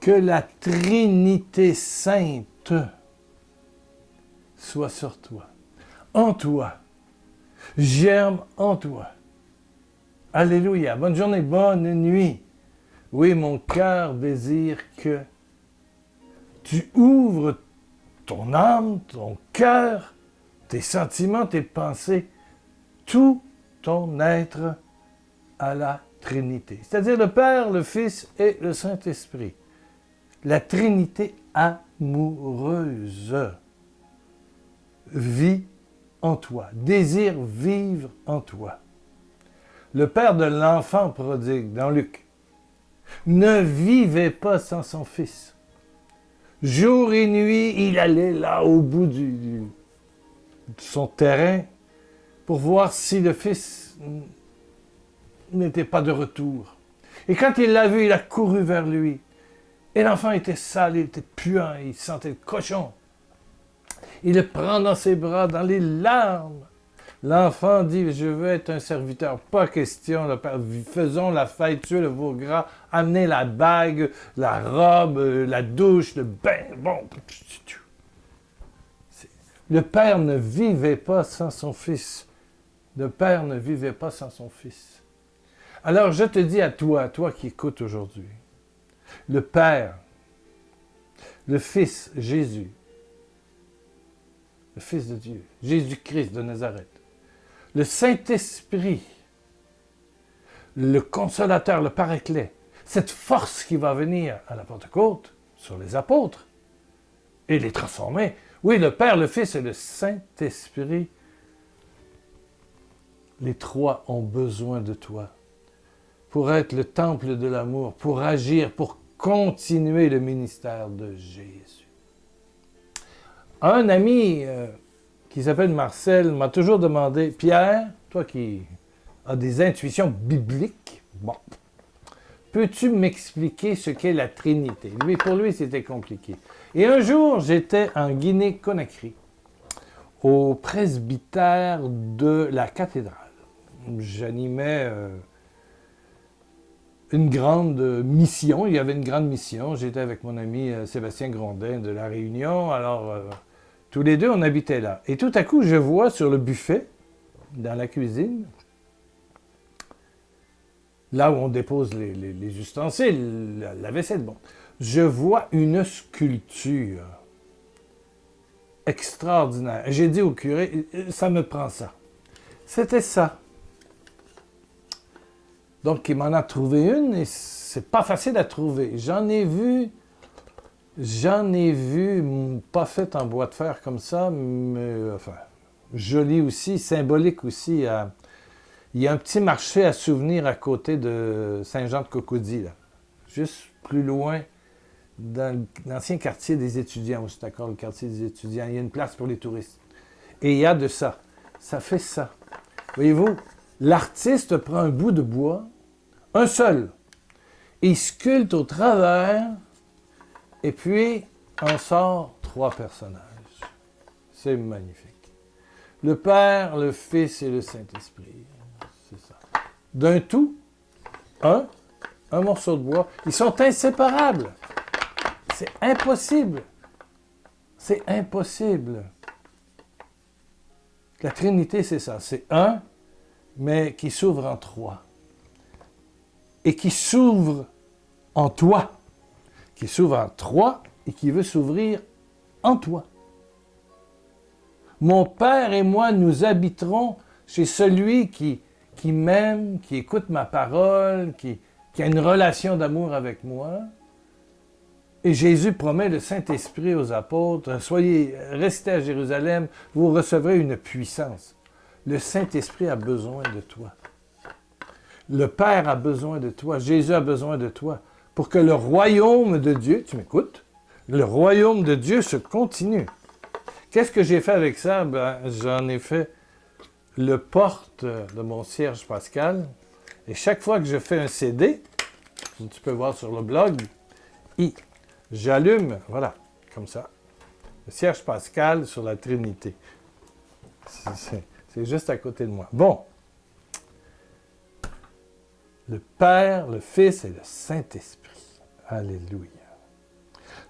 Que la Trinité sainte soit sur toi, en toi, germe en toi. Alléluia. Bonne journée, bonne nuit. Oui, mon cœur désire que tu ouvres ton âme, ton cœur, tes sentiments, tes pensées, tout ton être à la Trinité. C'est-à-dire le Père, le Fils et le Saint-Esprit. La Trinité amoureuse vit en toi, désire vivre en toi. Le père de l'enfant prodigue, dans Luc, ne vivait pas sans son fils. Jour et nuit, il allait là au bout de son terrain pour voir si le fils n'était pas de retour. Et quand il l'a vu, il a couru vers lui. Et l'enfant était sale, il était puant, il sentait le cochon. Il le prend dans ses bras, dans les larmes. L'enfant dit, je veux être un serviteur. Pas question, le père. Faisons la fête, tuez le veau gras, amenez la bague, la robe, la douche, le bain. Bon. Le père ne vivait pas sans son fils. Le père ne vivait pas sans son fils. Alors je te dis à toi qui écoutes aujourd'hui, le Père, le Fils, Jésus, le Fils de Dieu, Jésus-Christ de Nazareth, le Saint-Esprit, le Consolateur, le Paraclet, cette force qui va venir à la Pentecôte sur les apôtres et les transformer. Oui, le Père, le Fils et le Saint-Esprit, les trois ont besoin de toi pour être le temple de l'amour, pour agir, pour continuer le ministère de Jésus. Un ami qui s'appelle Marcel m'a toujours demandé, Pierre, toi qui as des intuitions bibliques, bon, peux-tu m'expliquer ce qu'est la Trinité? Pour lui, c'était compliqué. Et un jour, j'étais en Guinée-Conakry, au presbytère de la cathédrale. J'animais une grande mission. Il y avait une grande mission. J'étais avec mon ami Sébastien Grondin de La Réunion. Alors, tous les deux, on habitait là. Et tout à coup, je vois sur le buffet, dans la cuisine, là où on dépose les ustensiles, la vaisselle, bon, je vois une sculpture extraordinaire. J'ai dit au curé, ça me prend ça. C'était ça. Donc, il m'en a trouvé une et c'est pas facile à trouver. J'en ai vu, pas faite en bois de fer comme ça, mais enfin, joli aussi, symbolique aussi. Il y a un petit marché à souvenirs à côté de Saint-Jean-de-Cocody, là. Juste plus loin, dans l'ancien quartier des étudiants, c'est d'accord, le quartier des étudiants. Il y a une place pour les touristes. Et il y a de ça. Ça fait ça. Voyez-vous, l'artiste prend un bout de bois, un seul, et il sculpte au travers, et puis on sort trois personnages. C'est magnifique. Le Père, le Fils et le Saint-Esprit. C'est ça. D'un tout, un morceau de bois. Ils sont inséparables. C'est impossible. C'est impossible. La Trinité, c'est ça. C'est un, mais qui s'ouvre en trois. Et qui s'ouvre en toi. Qui s'ouvre en toi et qui veut s'ouvrir en toi. Mon Père et moi, nous habiterons chez celui qui m'aime, qui écoute ma parole, qui a une relation d'amour avec moi. Et Jésus promet le Saint-Esprit aux apôtres. Restez à Jérusalem, vous recevrez une puissance. Le Saint-Esprit a besoin de toi. Le Père a besoin de toi. Jésus a besoin de toi. Pour que le royaume de Dieu, tu m'écoutes? Le royaume de Dieu se continue. Qu'est-ce que j'ai fait avec ça? J'en ai fait le porte de mon cierge pascal. Et chaque fois que je fais un CD, tu peux voir sur le blog, j'allume, voilà, comme ça, le cierge pascal sur la Trinité. C'est juste à côté de moi. Bon. Le Père, le Fils et le Saint-Esprit. Alléluia.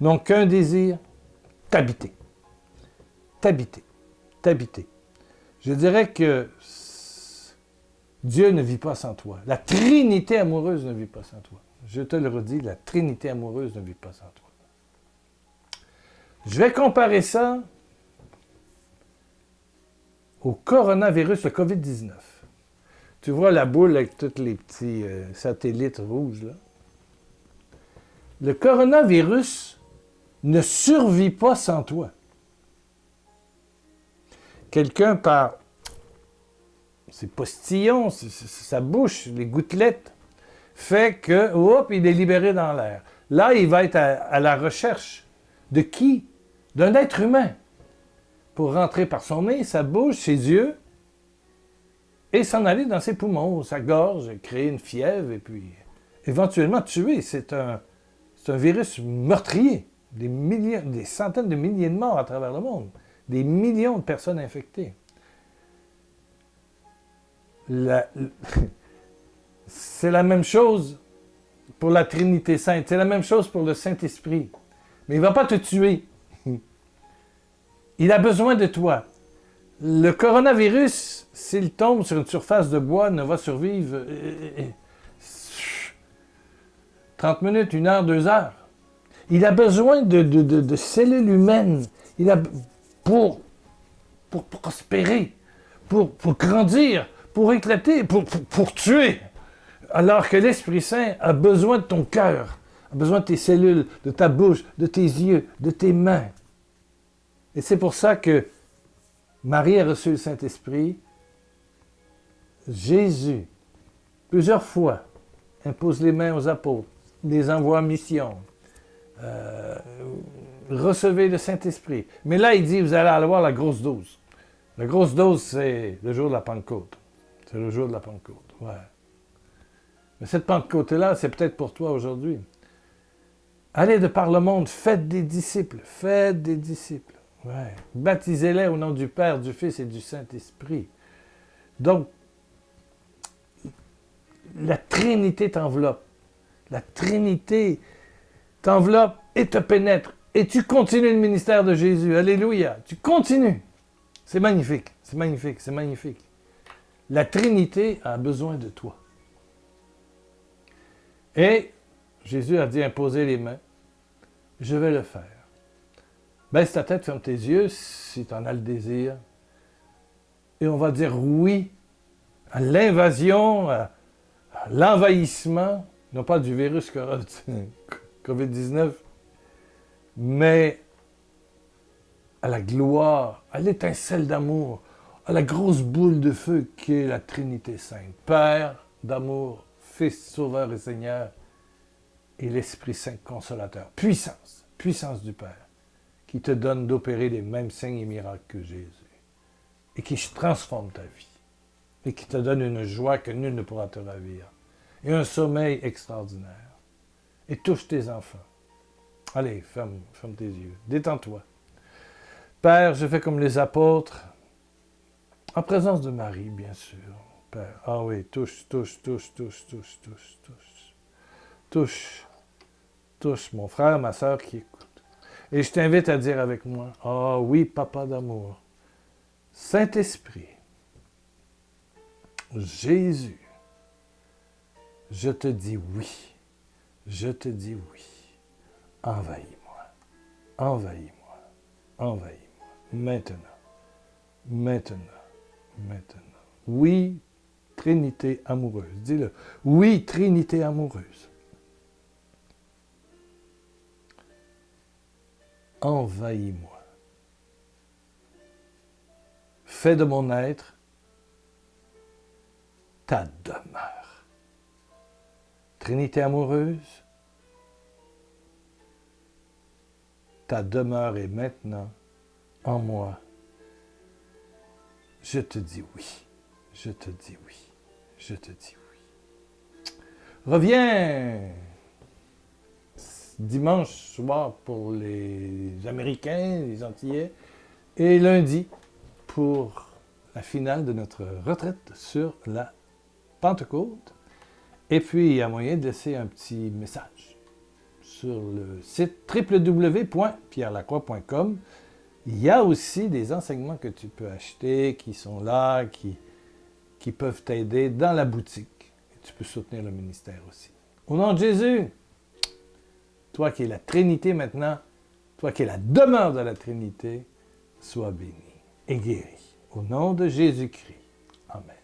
n'ont qu'un désir, t'habiter. T'habiter. T'habiter. Je dirais que Dieu ne vit pas sans toi. La Trinité amoureuse ne vit pas sans toi. Je te le redis, la Trinité amoureuse ne vit pas sans toi. Je vais comparer ça au coronavirus, le COVID-19. Tu vois la boule avec tous les petits satellites rouges, là? Le coronavirus ne survit pas sans toi. Quelqu'un par ses postillons, sa bouche, les gouttelettes, fait que, hop, il est libéré dans l'air. Là, il va être à la recherche de qui? D'un être humain. Pour rentrer par son nez, sa bouche, ses yeux, et s'en aller dans ses poumons, sa gorge, créer une fièvre, et puis éventuellement tuer. C'est un virus meurtrier. Des centaines de milliers de morts à travers le monde. Des millions de personnes infectées. C'est la même chose pour la Trinité Sainte. C'est la même chose pour le Saint-Esprit. Mais il ne va pas te tuer. Il a besoin de toi. Le coronavirus, s'il tombe sur une surface de bois, ne va survivre 30 minutes, 1 heure, 2 heures. Il a besoin de cellules humaines. Pour prospérer, pour grandir, pour éclater, pour tuer. Alors que l'Esprit Saint a besoin de ton cœur, a besoin de tes cellules, de ta bouche, de tes yeux, de tes mains. Et c'est pour ça que Marie a reçu le Saint-Esprit. Jésus, plusieurs fois, impose les mains aux apôtres, les envoie en mission. Recevez le Saint-Esprit. Mais là, il dit, vous allez avoir la grosse dose. La grosse dose, c'est le jour de la Pentecôte. C'est le jour de la Pentecôte, ouais. Mais cette Pentecôte-là, c'est peut-être pour toi aujourd'hui. Allez de par le monde, faites des disciples. Faites des disciples. Ouais. Baptisez-les au nom du Père, du Fils et du Saint-Esprit. Donc, la Trinité t'enveloppe. La Trinité t'enveloppe et te pénètre. Et tu continues le ministère de Jésus. Alléluia. Tu continues. C'est magnifique. C'est magnifique. C'est magnifique. La Trinité a besoin de toi. Et Jésus a dit, imposez les mains. Je vais le faire. Baisse ta tête, ferme tes yeux si tu en as le désir. Et on va dire oui à l'invasion, à l'envahissement, non pas du virus COVID-19, mais à la gloire, à l'étincelle d'amour, à la grosse boule de feu qui est la Trinité Sainte. Père d'amour, Fils, Sauveur et Seigneur, et l'Esprit Saint Consolateur. Puissance, puissance du Père, qui te donne d'opérer les mêmes signes et miracles que Jésus, et qui transforme ta vie, et qui te donne une joie que nul ne pourra te ravir, et un sommeil extraordinaire. Et touche tes enfants. Allez, ferme tes yeux, détends-toi. Père, je fais comme les apôtres, en présence de Marie, bien sûr. Père, ah oui, touche, mon frère, ma sœur qui écoute. Et je t'invite à dire avec moi, ah oui, Papa d'amour, Saint-Esprit, Jésus, je te dis oui, je te dis oui, envahis-moi, envahis-moi, envahis-moi, maintenant, maintenant, maintenant. Oui, Trinité amoureuse, dis-le, oui, Trinité amoureuse. Envahis-moi. Fais de mon être ta demeure. Trinité amoureuse, ta demeure est maintenant en moi. Je te dis oui, je te dis oui, je te dis oui. Reviens dimanche soir pour les Américains, les Antillais, et lundi pour la finale de notre retraite sur la Pentecôte. Et puis, il y a moyen de laisser un petit message sur le site www.pierrelacroix.com. Il y a aussi des enseignements que tu peux acheter, qui sont là, qui peuvent t'aider dans la boutique. Et tu peux soutenir le ministère aussi. Au nom de Jésus, toi qui es la Trinité maintenant, toi qui es la demeure de la Trinité, sois béni et guéri. Au nom de Jésus-Christ. Amen.